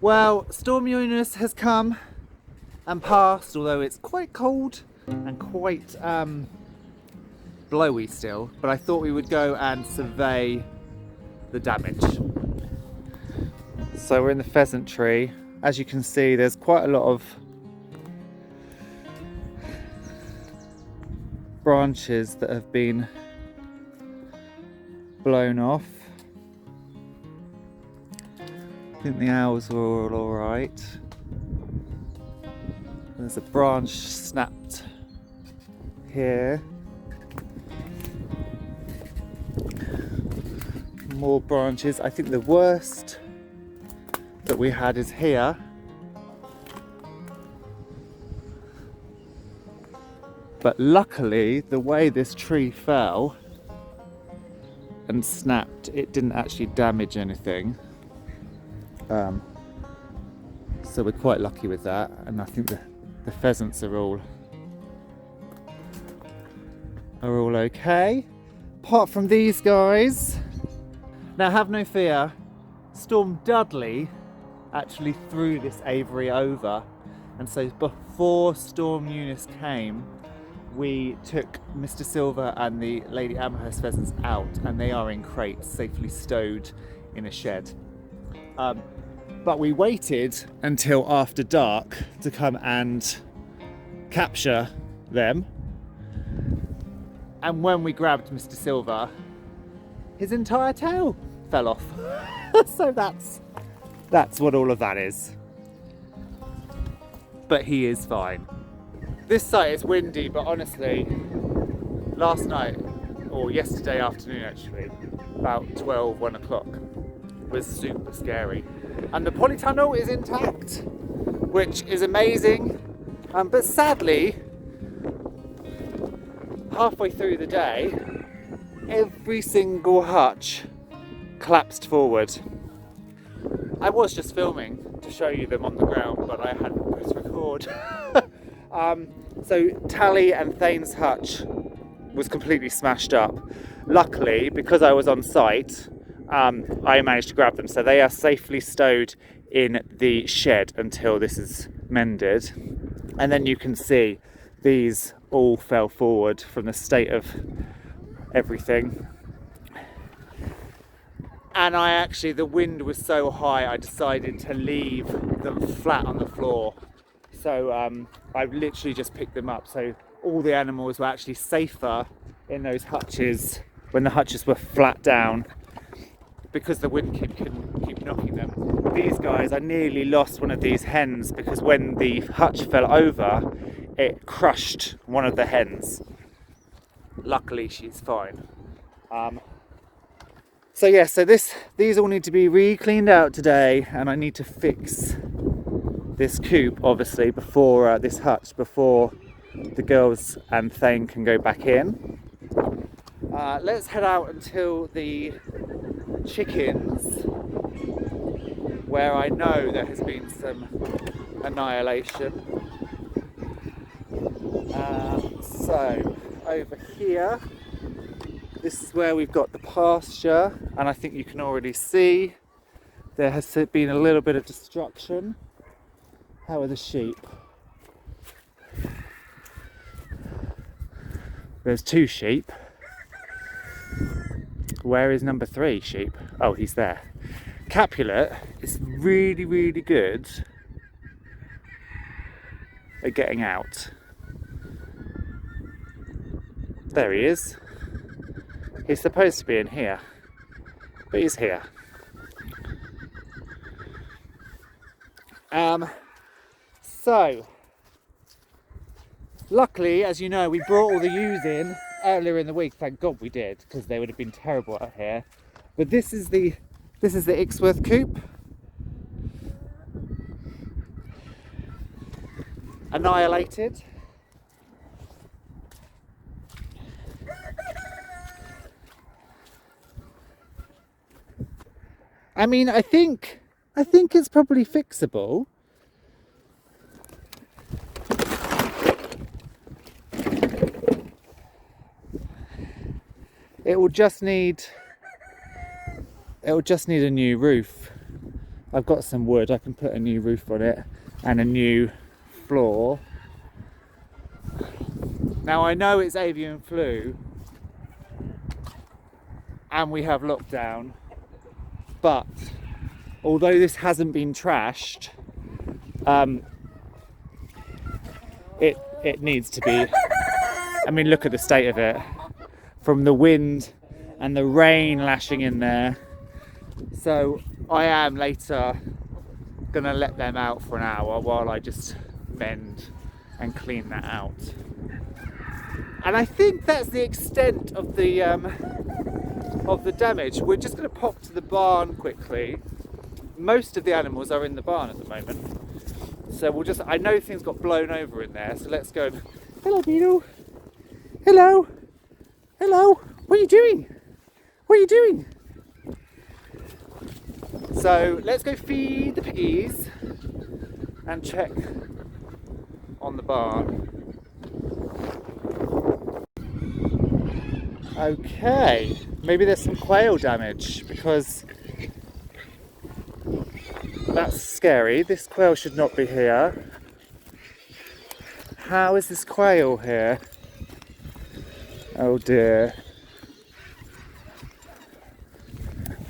Well, Storm EUNICE has come and passed, although it's quite cold and quite blowy still, but I thought we would go and survey the damage. So we're in the Pheasantry. As you can see, there's quite a lot of branches that have been blown off. I think the owls are all alright. There's a branch snapped here. More branches. I think the worst that we had is here. But luckily, the way this tree fell and snapped, it didn't actually damage anything. So we're quite lucky with that, and I think the pheasants are all okay, apart from these guys. Now have no fear, Storm Dudley actually threw this aviary over, and so before Storm EUNICE came, we took Mr. Silver and the Lady Amherst pheasants out, and they are in crates, safely stowed in a shed. But we waited until after dark to come and capture them. And when we grabbed Mr. Silver, his entire tail fell off. So that's what all of that is. But he is fine. This site is windy, but honestly, last night, or yesterday afternoon actually, about 1 o'clock, was super scary. And the polytunnel is intact, which is amazing. But sadly, halfway through the day, every single hutch collapsed forward. I was just filming to show you them on the ground, but I hadn't pressed record. So Tally and Thane's hutch was completely smashed up. Luckily, because I was on site, I managed to grab them, so they are safely stowed in the shed until this is mended. And then you can see these all fell forward from the state of everything. And the wind was so high, I decided to leave them flat on the floor. So I've literally just picked them up, so all the animals were actually safer in those hutches when the hutches were flat down, because the wind couldn't keep knocking them. These guys, I nearly lost one of these hens because when the hutch fell over, it crushed one of the hens. Luckily, she's fine. So these all need to be re-cleaned out today, and I need to fix this coop, obviously, before this hutch, before the girls and Thane can go back in. Let's head out until the chickens, where I know there has been some annihilation. So over here, this is where we've got the pasture, and I think you can already see there has been a little bit of destruction. How are the sheep? There's 2 sheep. Where is number 3 sheep? Oh, he's there. Capulet is really, really good at getting out. There he is. He's supposed to be in here, but he's here. So, luckily, as you know, we brought all the ewes in earlier in the week. Thank God we did, because they would have been terrible out here. But this is the Ixworth coop. Annihilated. I mean, I think it's probably fixable. It will just need a new roof, I've got some wood, I can put a new roof on it and a new floor. Now I know it's avian flu and we have lockdown, but although this hasn't been trashed, it needs to be. I mean, look at the state of it, from the wind and the rain lashing in there. So I am later gonna let them out for an hour while I just mend and clean that out. And I think that's the extent of the damage. We're just gonna pop to the barn quickly. Most of the animals are in the barn at the moment. So we'll just, I know things got blown over in there, so let's go. Hello, Beetle. Hello. Hello. What are you doing? What are you doing? So let's go feed the piggies and check on the barn. Okay, maybe there's some quail damage because that's scary. This quail should not be here. How is this quail here? Oh dear.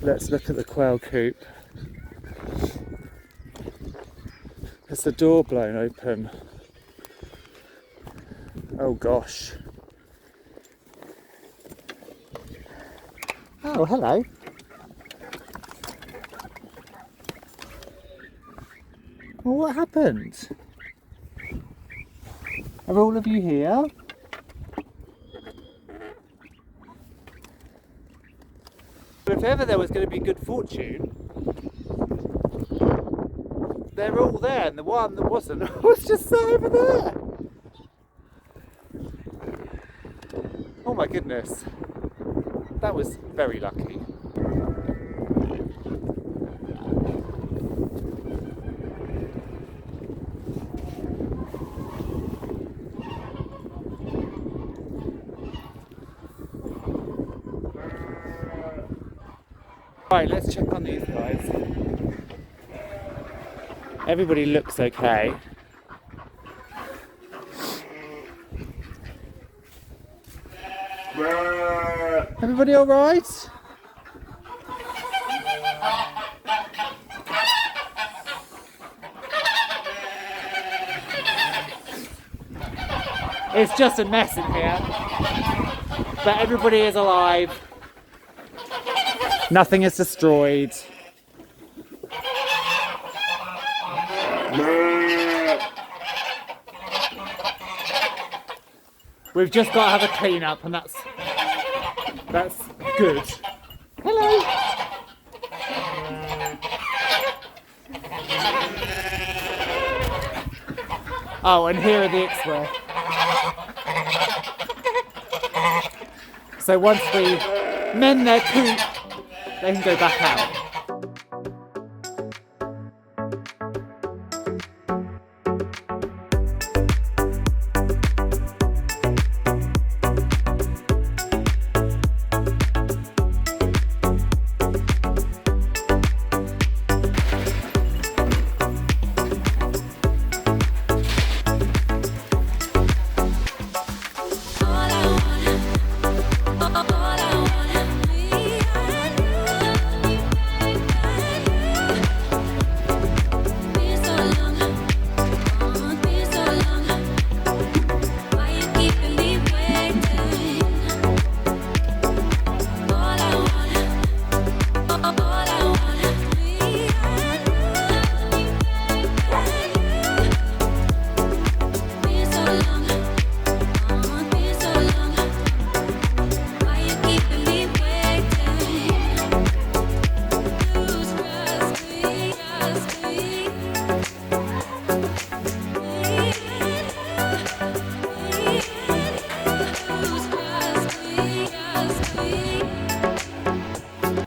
Let's look at the quail coop. Has the door blown open? Oh gosh. Oh, hello. Well, what happened? Are all of you here? But if ever there was going to be good fortune, they're all there, and the one that wasn't was just over there. Oh my goodness, that was very lucky. Right, let's check on these guys. Everybody looks okay. Everybody all right? It's just a mess in here, but everybody is alive. Nothing is destroyed. We've just got to have a clean up, and that's good. Hello. Oh, and here are the X-ray. So once we mend their coop, they can go back out.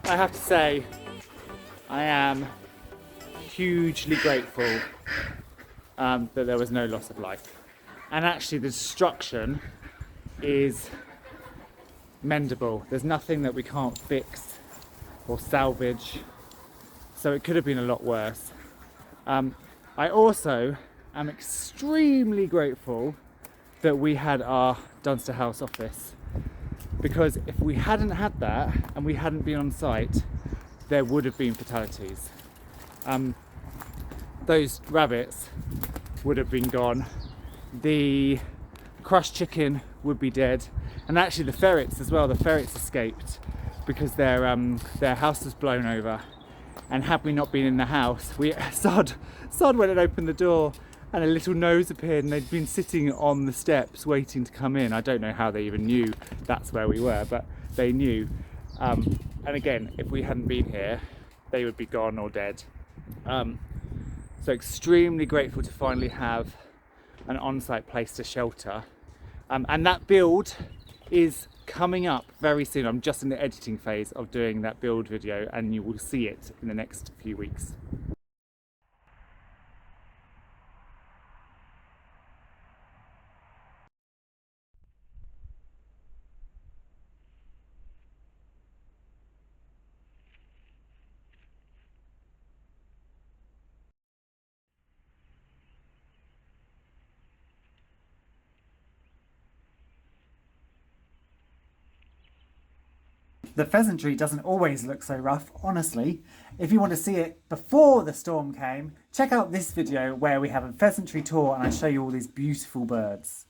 I have to say, I am hugely grateful that there was no loss of life. And actually the destruction is mendable. There's nothing that we can't fix or salvage. So it could have been a lot worse. I also am extremely grateful that we had our Dunster House office, because if we hadn't had that and we hadn't been on site, there would have been fatalities. Those rabbits would have been gone. The crushed chicken would be dead, and actually the ferrets as well. The ferrets escaped because their house was blown over. And had we not been in the house, Sod went and opened the door, and a little nose appeared, and they'd been sitting on the steps waiting to come in. I don't know how they even knew that's where we were, but they knew. And again, if we hadn't been here, they would be gone or dead. So extremely grateful to finally have an on-site place to shelter. And that build is coming up very soon. I'm just in the editing phase of doing that build video, and you will see it in the next few weeks. The Pheasantry doesn't always look so rough, honestly. If you want to see it before the storm came, check out this video where we have a Pheasantry tour and I show you all these beautiful birds.